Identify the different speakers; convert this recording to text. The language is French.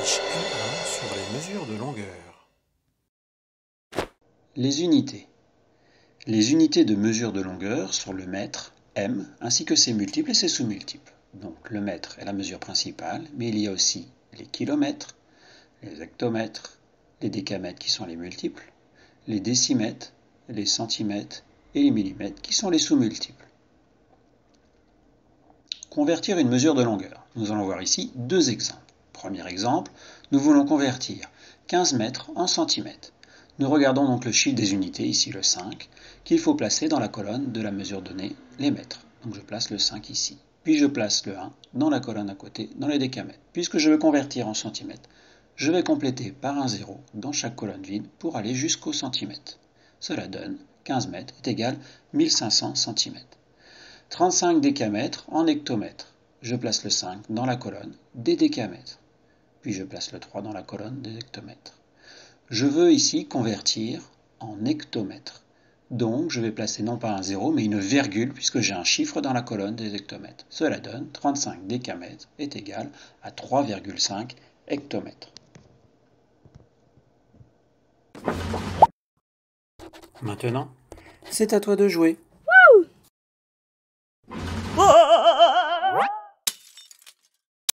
Speaker 1: fiche M1 sur les mesures de longueur.
Speaker 2: Les unités. Les unités de mesure de longueur sont le mètre, M, ainsi que ses multiples et ses sous-multiples. Donc le mètre est la mesure principale, mais il y a aussi les kilomètres, les hectomètres, les décamètres qui sont les multiples, les décimètres, les centimètres et les millimètres qui sont les sous-multiples. Convertir une mesure de longueur. Nous allons voir ici deux exemples. Premier exemple, nous voulons convertir 15 mètres en centimètres. Nous regardons donc le chiffre des unités, ici le 5, qu'il faut placer dans la colonne de la mesure donnée, les mètres. Donc je place le 5 ici. Puis je place le 1 dans la colonne à côté, dans les décamètres. Puisque je veux convertir en centimètres, je vais compléter par un 0 dans chaque colonne vide pour aller jusqu'au centimètre. Cela donne 15 mètres est égal à 1500 centimètres. 35 décamètres en hectomètres. Je place le 5 dans la colonne des décamètres. Puis je place le 3 dans la colonne des hectomètres. Je veux ici convertir en hectomètres. Donc je vais placer non pas un 0 mais une virgule puisque j'ai un chiffre dans la colonne des hectomètres. Cela donne 35 décamètres est égal à 3,5 hectomètres.
Speaker 1: Maintenant, c'est à toi de jouer.